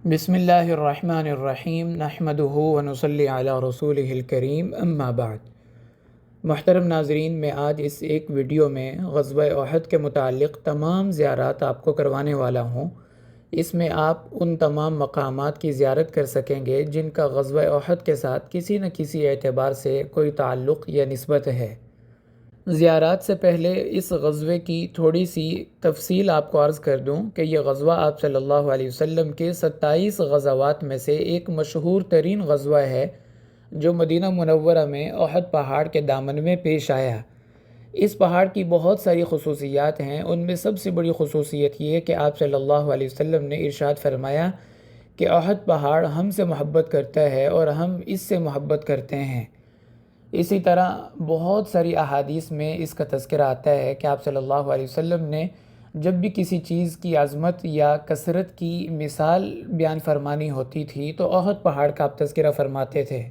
بسم اللہ الرحمن الرحیم نحمدہ ونصلی علی رسولہ الکریم اما بعد۔ محترم ناظرین، میں آج اس ایک ویڈیو میں غزوہ احد کے متعلق تمام زیارات آپ کو کروانے والا ہوں۔ اس میں آپ ان تمام مقامات کی زیارت کر سکیں گے جن کا غزوہ احد کے ساتھ کسی نہ کسی اعتبار سے کوئی تعلق یا نسبت ہے۔ زیارات سے پہلے اس غزوے کی تھوڑی سی تفصیل آپ کو عرض کر دوں کہ یہ غزوہ آپ صلی اللہ علیہ وسلم کے 27 غزوات میں سے ایک مشہور ترین غزوہ ہے جو مدینہ منورہ میں احد پہاڑ کے دامن میں پیش آیا۔ اس پہاڑ کی بہت ساری خصوصیات ہیں، ان میں سب سے بڑی خصوصیت یہ ہے کہ آپ صلی اللہ علیہ وسلم نے ارشاد فرمایا کہ احد پہاڑ ہم سے محبت کرتا ہے اور ہم اس سے محبت کرتے ہیں۔ اسی طرح بہت ساری احادیث میں اس کا تذکرہ آتا ہے کہ آپ صلی اللہ علیہ وسلم نے جب بھی کسی چیز کی عظمت یا کثرت کی مثال بیان فرمانی ہوتی تھی تو احد پہاڑ کا آپ تذکرہ فرماتے تھے۔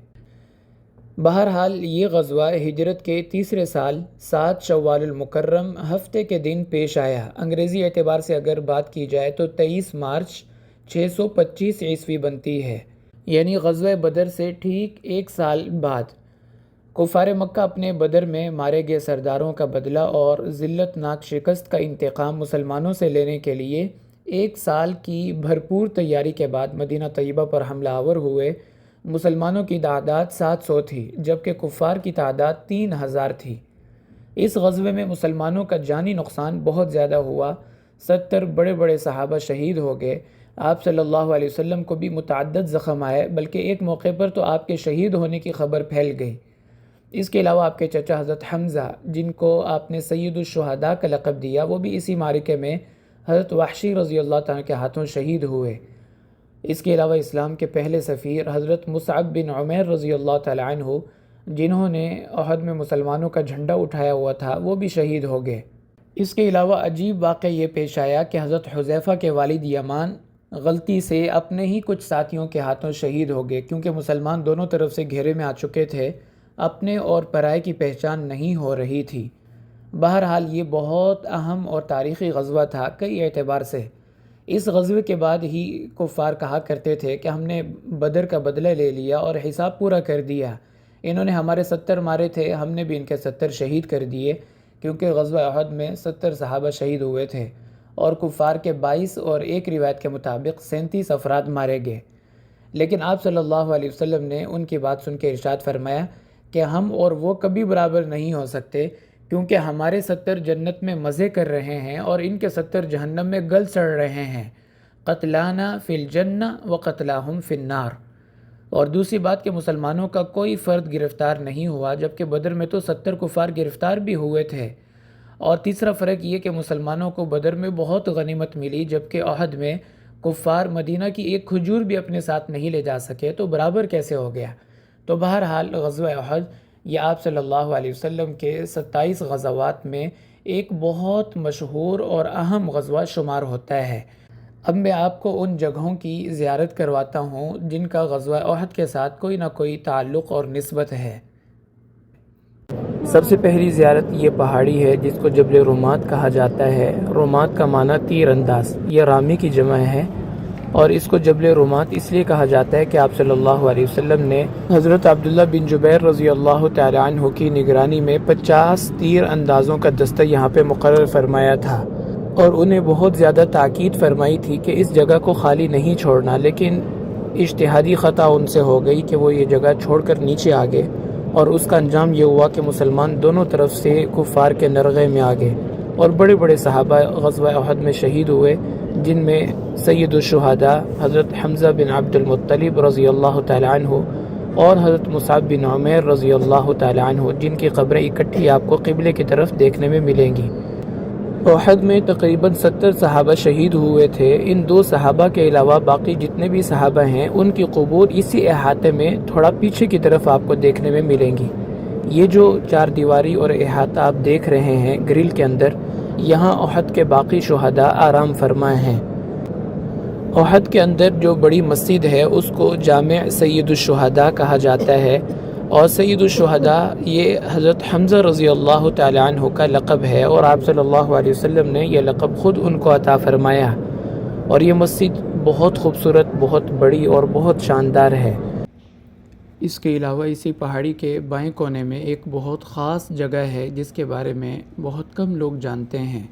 بہرحال یہ غزوہ ہجرت کے تیسرے سال 7 شوال المکرم ہفتے کے دن پیش آیا۔ انگریزی اعتبار سے اگر بات کی جائے تو 23 مارچ 625 عیسوی بنتی ہے، یعنی غزوہ بدر سے ٹھیک ایک سال بعد۔ کفار مکہ اپنے بدر میں مارے گئے سرداروں کا بدلہ اور ذلت ناک شکست کا انتقام مسلمانوں سے لینے کے لیے ایک سال کی بھرپور تیاری کے بعد مدینہ طیبہ پر حملہ آور ہوئے۔ مسلمانوں کی تعداد 700 تھی جبکہ کفار کی تعداد 3000 تھی۔ اس غزوے میں مسلمانوں کا جانی نقصان بہت زیادہ ہوا، 70 بڑے بڑے صحابہ شہید ہو گئے۔ آپ صلی اللہ علیہ وسلم کو بھی متعدد زخم آئے، بلکہ ایک موقع پر تو آپ کے شہید ہونے کی خبر پھیل گئی۔ اس کے علاوہ آپ کے چچا حضرت حمزہ، جن کو آپ نے سید الشہداء کا لقب دیا، وہ بھی اسی معرکے میں حضرت وحشی رضی اللہ تعالیٰ کے ہاتھوں شہید ہوئے۔ اس کے علاوہ اسلام کے پہلے سفیر حضرت مصعب بن عمیر رضی اللہ تعالیٰ عنہ، جنہوں نے احد میں مسلمانوں کا جھنڈا اٹھایا ہوا تھا، وہ بھی شہید ہو گئے۔ اس کے علاوہ عجیب واقعہ یہ پیش آیا کہ حضرت حذیفہ کے والد یمان غلطی سے اپنے ہی کچھ ساتھیوں کے ہاتھوں شہید ہو گئے، کیونکہ مسلمان دونوں طرف سے گھیرے میں آ چکے تھے، اپنے اور پرائے کی پہچان نہیں ہو رہی تھی۔ بہرحال یہ بہت اہم اور تاریخی غزوہ تھا کئی اعتبار سے۔ اس غزوے کے بعد ہی کفار کہا کرتے تھے کہ ہم نے بدر کا بدلہ لے لیا اور حساب پورا کر دیا، انہوں نے ہمارے 70 مارے تھے، ہم نے بھی ان کے 70 شہید کر دیے، کیونکہ غزوہ احد میں 70 صحابہ شہید ہوئے تھے اور کفار کے 22 اور ایک روایت کے مطابق 37 افراد مارے گئے۔ لیکن آپ صلی اللہ علیہ وسلم نے ان کی بات سن کے ارشاد فرمایا کہ ہم اور وہ کبھی برابر نہیں ہو سکتے، کیونکہ ہمارے 70 جنت میں مزے کر رہے ہیں اور ان کے 70 جہنم میں گل سڑ رہے ہیں۔ قتلانا فی الجنہ و قتلاہم فی النار۔ اور دوسری بات کہ مسلمانوں کا کوئی فرد گرفتار نہیں ہوا، جبکہ بدر میں تو 70 کفار گرفتار بھی ہوئے تھے۔ اور تیسرا فرق یہ کہ مسلمانوں کو بدر میں بہت غنیمت ملی، جبکہ احد میں کفار مدینہ کی ایک کھجور بھی اپنے ساتھ نہیں لے جا سکے، تو برابر کیسے ہو گیا؟ تو بہرحال غزوہ احد یہ آپ صلی اللہ علیہ وسلم کے 27 غزوات میں ایک بہت مشہور اور اہم غزوہ شمار ہوتا ہے۔ اب میں آپ کو ان جگہوں کی زیارت کرواتا ہوں جن کا غزوہ احد کے ساتھ کوئی نہ کوئی تعلق اور نسبت ہے۔ سب سے پہلی زیارت یہ پہاڑی ہے جس کو جبل رومات کہا جاتا ہے۔ رومات کا معنی تیر انداز، یہ رامی کی جمع ہے، اور اس کو جبل رومات اس لیے کہا جاتا ہے کہ آپ صلی اللہ علیہ وسلم نے حضرت عبداللہ بن جبیر رضی اللہ تعالی عنہ کی نگرانی میں 50 تیر اندازوں کا دستہ یہاں پہ مقرر فرمایا تھا، اور انہیں بہت زیادہ تاکید فرمائی تھی کہ اس جگہ کو خالی نہیں چھوڑنا، لیکن اجتہادی خطا ان سے ہو گئی کہ وہ یہ جگہ چھوڑ کر نیچے آ گئے، اور اس کا انجام یہ ہوا کہ مسلمان دونوں طرف سے کفار کے نرغے میں آ گئے، اور بڑے بڑے صحابہ غزوہ احد میں شہید ہوئے، جن میں سید الشہداء حضرت حمزہ بن عبد المطلب رضی اللہ تعالی عنہ اور حضرت مصعب بن عمیر رضی اللہ تعالی عنہ، جن کی قبریں اکٹھی آپ کو قبلے کی طرف دیکھنے میں ملیں گی۔ احد میں تقریباً 70 صحابہ شہید ہوئے تھے۔ ان 2 صحابہ کے علاوہ باقی جتنے بھی صحابہ ہیں ان کی قبور اسی احاطے میں تھوڑا پیچھے کی طرف آپ کو دیکھنے میں ملیں گی۔ یہ جو 4 دیواری اور احاطہ آپ دیکھ رہے ہیں گرل کے اندر، یہاں احد کے باقی شہداء آرام فرما ہیں۔ احد کے اندر جو بڑی مسجد ہے اس کو جامع سید الشہداء کہا جاتا ہے، اور سید الشہداء یہ حضرت حمزہ رضی اللہ تعالی عنہ کا لقب ہے، اور آپ صلی اللہ علیہ وسلم نے یہ لقب خود ان کو عطا فرمایا۔ اور یہ مسجد بہت خوبصورت، بہت بڑی اور بہت شاندار ہے۔ اس کے علاوہ اسی پہاڑی کے بائیں کونے میں ایک بہت خاص جگہ ہے جس کے بارے میں بہت کم لوگ جانتے ہیں۔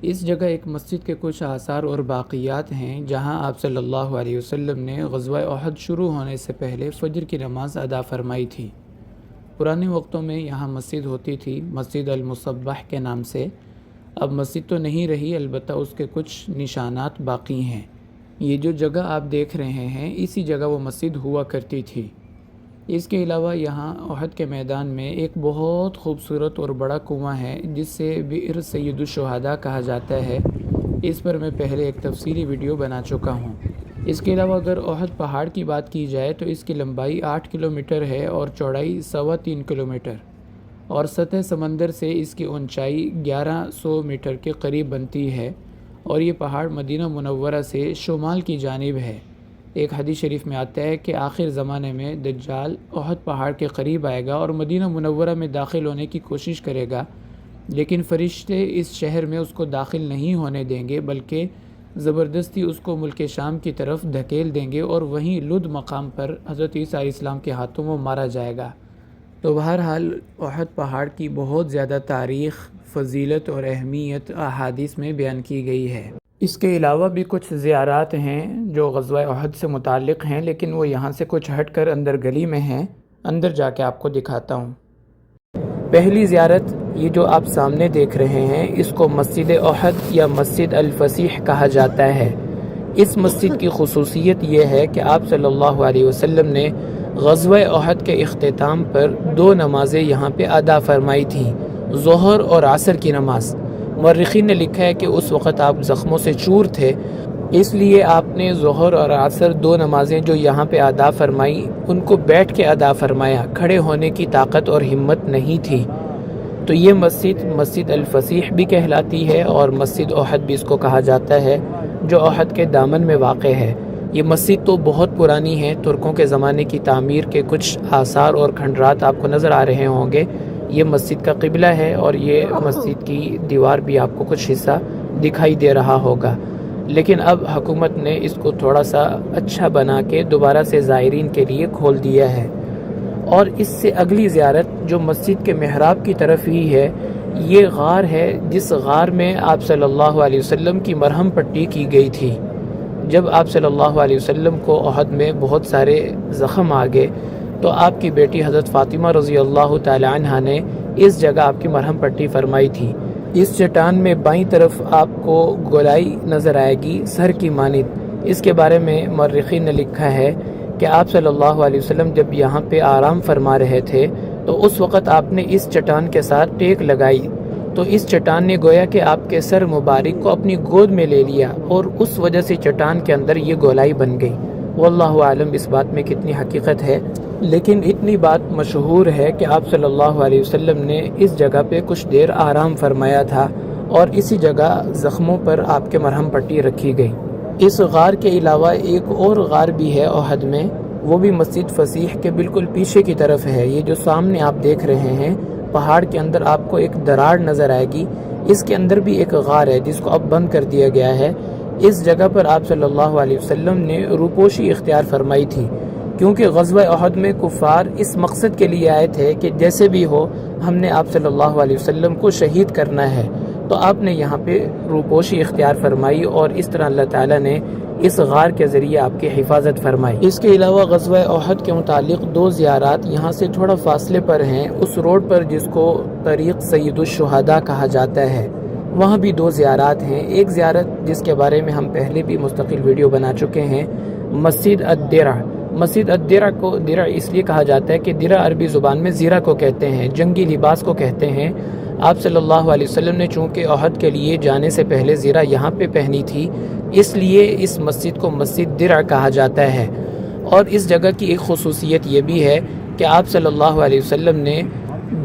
اس جگہ ایک مسجد کے کچھ آثار اور باقیات ہیں جہاں آپ صلی اللہ علیہ وسلم نے غزوہ احد شروع ہونے سے پہلے فجر کی نماز ادا فرمائی تھی۔ پرانے وقتوں میں یہاں مسجد ہوتی تھی، مسجد المصبح کے نام سے۔ اب مسجد تو نہیں رہی، البتہ اس کے کچھ نشانات باقی ہیں۔ یہ جو جگہ آپ دیکھ رہے ہیں اسی جگہ وہ مسجد ہوا کرتی تھی۔ اس کے علاوہ یہاں احد کے میدان میں ایک بہت خوبصورت اور بڑا کنواں ہے جس سے بئر سید الشہداء کہا جاتا ہے۔ اس پر میں پہلے ایک تفصیلی ویڈیو بنا چکا ہوں۔ اس کے علاوہ اگر احد پہاڑ کی بات کی جائے تو اس کی لمبائی 8 کلومیٹر ہے اور چوڑائی 3.25 کلومیٹر، اور سطح سمندر سے اس کی اونچائی 1100 میٹر کے قریب بنتی ہے، اور یہ پہاڑ مدینہ منورہ سے شمال کی جانب ہے۔ ایک حدیث شریف میں آتا ہے کہ آخر زمانے میں دجال احد پہاڑ کے قریب آئے گا اور مدینہ منورہ میں داخل ہونے کی کوشش کرے گا، لیکن فرشتے اس شہر میں اس کو داخل نہیں ہونے دیں گے، بلکہ زبردستی اس کو ملک شام کی طرف دھکیل دیں گے، اور وہیں لد مقام پر حضرت عیسیٰ علیہ السلام کے ہاتھوں وہ مارا جائے گا۔ تو بہرحال احد پہاڑ کی بہت زیادہ تاریخ، فضیلت اور اہمیت احادیث میں بیان کی گئی ہے۔ اس کے علاوہ بھی کچھ زیارات ہیں جو غزوہ احد سے متعلق ہیں، لیکن وہ یہاں سے کچھ ہٹ کر اندر گلی میں ہیں۔ اندر جا کے آپ کو دکھاتا ہوں۔ پہلی زیارت یہ جو آپ سامنے دیکھ رہے ہیں اس کو مسجد احد یا مسجد الفسیح کہا جاتا ہے۔ اس مسجد کی خصوصیت یہ ہے کہ آپ صلی اللہ علیہ وسلم نے غزوہ احد کے اختتام پر 2 نمازیں یہاں پہ ادا فرمائی تھیں، ظہر اور عصر کی نماز۔ مورخین نے لکھا ہے کہ اس وقت آپ زخموں سے چور تھے، اس لیے آپ نے ظہر اور عصر 2 نمازیں جو یہاں پہ ادا فرمائی ان کو بیٹھ کے ادا فرمایا، کھڑے ہونے کی طاقت اور ہمت نہیں تھی۔ تو یہ مسجد مسجد الفسیح بھی کہلاتی ہے اور مسجد احد بھی اس کو کہا جاتا ہے، جو احد کے دامن میں واقع ہے۔ یہ مسجد تو بہت پرانی ہے، ترکوں کے زمانے کی تعمیر کے کچھ آثار اور کھنڈرات آپ کو نظر آ رہے ہوں گے۔ یہ مسجد کا قبلہ ہے اور یہ مسجد کی دیوار بھی آپ کو کچھ حصہ دکھائی دے رہا ہوگا، لیکن اب حکومت نے اس کو تھوڑا سا اچھا بنا کے دوبارہ سے زائرین کے لیے کھول دیا ہے۔ اور اس سے اگلی زیارت جو مسجد کے محراب کی طرف ہی ہے، یہ غار ہے جس غار میں آپ صلی اللہ علیہ وسلم کی مرہم پٹی کی گئی تھی۔ جب آپ صلی اللہ علیہ وسلم کو احد میں بہت سارے زخم آ گئے تو آپ کی بیٹی حضرت فاطمہ رضی اللہ تعالی عنہ نے اس جگہ آپ کی مرہم پٹی فرمائی تھی۔ اس چٹان میں بائیں طرف آپ کو گولائی نظر آئے گی سر کی مانند۔ اس کے بارے میں مورخین نے لکھا ہے کہ آپ صلی اللہ علیہ وسلم جب یہاں پہ آرام فرما رہے تھے تو اس وقت آپ نے اس چٹان کے ساتھ ٹیک لگائی، تو اس چٹان نے گویا کہ آپ کے سر مبارک کو اپنی گود میں لے لیا، اور اس وجہ سے چٹان کے اندر یہ گولائی بن گئی۔ واللہ عالم اس بات میں کتنی حقیقت ہے، لیکن اتنی بات مشہور ہے کہ آپ صلی اللہ علیہ وسلم نے اس جگہ پہ کچھ دیر آرام فرمایا تھا، اور اسی جگہ زخموں پر آپ کے مرہم پٹی رکھی گئی۔ اس غار کے علاوہ ایک اور غار بھی ہے احد میں، وہ بھی مسجد فسیح کے بالکل پیچھے کی طرف ہے۔ یہ جو سامنے آپ دیکھ رہے ہیں پہاڑ کے اندر آپ کو ایک دراڑ نظر آئے گی، اس کے اندر بھی ایک غار ہے جس کو اب بند کر دیا گیا ہے۔ اس جگہ پر آپ صلی اللہ علیہ وسلم نے روپوشی اختیار فرمائی تھی، کیونکہ غزوہ احد میں کفار اس مقصد کے لیے آئے تھے کہ جیسے بھی ہو ہم نے آپ صلی اللہ علیہ وسلم کو شہید کرنا ہے، تو آپ نے یہاں پہ روپوشی اختیار فرمائی، اور اس طرح اللہ تعالیٰ نے اس غار کے ذریعے آپ کی حفاظت فرمائی۔ اس کے علاوہ غزوہ احد کے متعلق 2 زیارات یہاں سے تھوڑا فاصلے پر ہیں، اس روڈ پر جس کو طریق سید الشہداء کہا جاتا ہے، وہاں بھی 2 زیارات ہیں۔ ایک زیارت جس کے بارے میں ہم پہلے بھی مستقل ویڈیو بنا چکے ہیں، مسجد الدرع۔ مسجد الدرع کو درع اس لیے کہا جاتا ہے کہ درع عربی زبان میں زیرہ کو کہتے ہیں، جنگی لباس کو کہتے ہیں۔ آپ صلی اللہ علیہ وسلم نے چونکہ احد کے لیے جانے سے پہلے زیرہ یہاں پہ پہنی تھی، اس لیے اس مسجد کو مسجد درع کہا جاتا ہے۔ اور اس جگہ کی ایک خصوصیت یہ بھی ہے کہ آپ صلی اللہ علیہ وسلم نے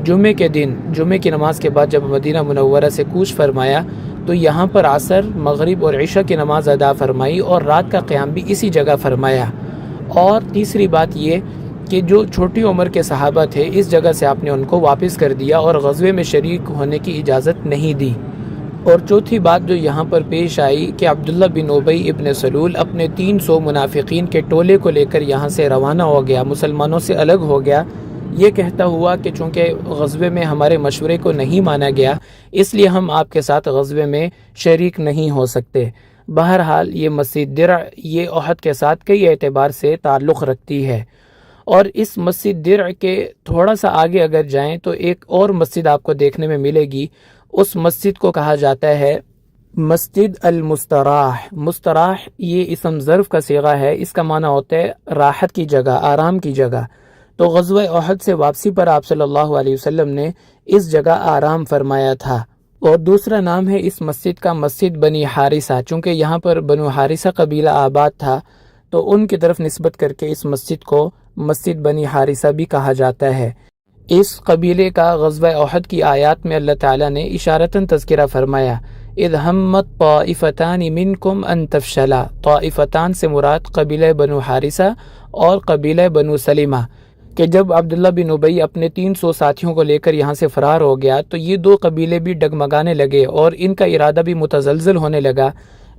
جمعے کے دن، جمعے کی نماز کے بعد جب مدینہ منورہ سے کوچ فرمایا تو یہاں پر عصر، مغرب اور عشاء کی نماز ادا فرمائی، اور رات کا قیام بھی اسی جگہ فرمایا۔ اور تیسری بات یہ کہ جو چھوٹی عمر کے صحابہ تھے اس جگہ سے آپ نے ان کو واپس کر دیا اور غزوے میں شریک ہونے کی اجازت نہیں دی۔ اور چوتھی بات جو یہاں پر پیش آئی کہ عبداللہ بن ابی ابن سلول اپنے 300 منافقین کے ٹولے کو لے کر یہاں سے روانہ ہو گیا، مسلمانوں سے الگ ہو گیا، یہ کہتا ہوا کہ چونکہ غزوے میں ہمارے مشورے کو نہیں مانا گیا اس لیے ہم آپ کے ساتھ غزوے میں شریک نہیں ہو سکتے۔ بہرحال یہ مسجد درع یہ احد کے ساتھ کئی اعتبار سے تعلق رکھتی ہے، اور اس مسجد درع کے تھوڑا سا آگے اگر جائیں تو ایک اور مسجد آپ کو دیکھنے میں ملے گی، اس مسجد کو کہا جاتا ہے مسجد المستراح۔ مستراح یہ اسم ظرف کا صیغہ ہے، اس کا معنی ہوتا ہے راحت کی جگہ، آرام کی جگہ۔ تو غزوہ احد سے واپسی پر آپ صلی اللہ علیہ وسلم نے اس جگہ آرام فرمایا تھا۔ اور دوسرا نام ہے اس مسجد کا مسجد بنی حارثہ، چونکہ یہاں پر بنو حارثہ قبیلہ آباد تھا تو ان کی طرف نسبت کر کے اس مسجد کو مسجد بنی حارثہ بھی کہا جاتا ہے۔ اس قبیلے کا غزوہ احد کی آیات میں اللہ تعالیٰ نے اشارتاً تذکرہ فرمایا، اذ ہمت طائفتان منکم ان تفشلا۔ طائفتان سے مراد قبیلہ بنو حارثہ اور قبیلہ بنو سلمہ، کہ جب عبداللہ بن ابی اپنے 300 ساتھیوں کو لے کر یہاں سے فرار ہو گیا تو یہ دو قبیلے بھی ڈگمگانے لگے اور ان کا ارادہ بھی متزلزل ہونے لگا،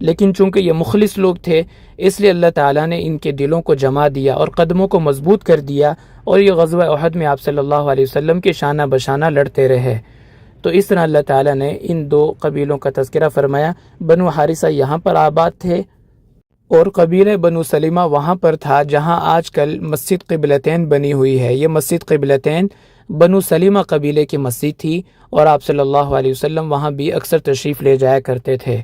لیکن چونکہ یہ مخلص لوگ تھے اس لیے اللہ تعالیٰ نے ان کے دلوں کو جما دیا اور قدموں کو مضبوط کر دیا، اور یہ غزوہ احد میں آپ صلی اللہ علیہ وسلم کے شانہ بشانہ لڑتے رہے۔ تو اس طرح اللہ تعالیٰ نے ان دو قبیلوں کا تذکرہ فرمایا۔ بنو حارثہ یہاں پر آباد تھے اور قبیلہ بنو سلمہ وہاں پر تھا جہاں آج کل مسجد قبلتین بنی ہوئی ہے۔ یہ مسجد قبلتین بنو سلمہ قبیلے کی مسجد تھی اور آپ صلی اللہ علیہ وسلم وہاں بھی اکثر تشریف لے جایا کرتے تھے۔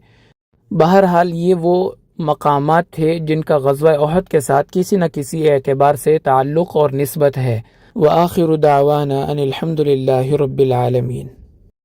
بہرحال یہ وہ مقامات تھے جن کا غزوہ احد کے ساتھ کسی نہ کسی اعتبار سے تعلق اور نسبت ہے۔ وآخر دعوانا ان الحمد للہ رب العالمین۔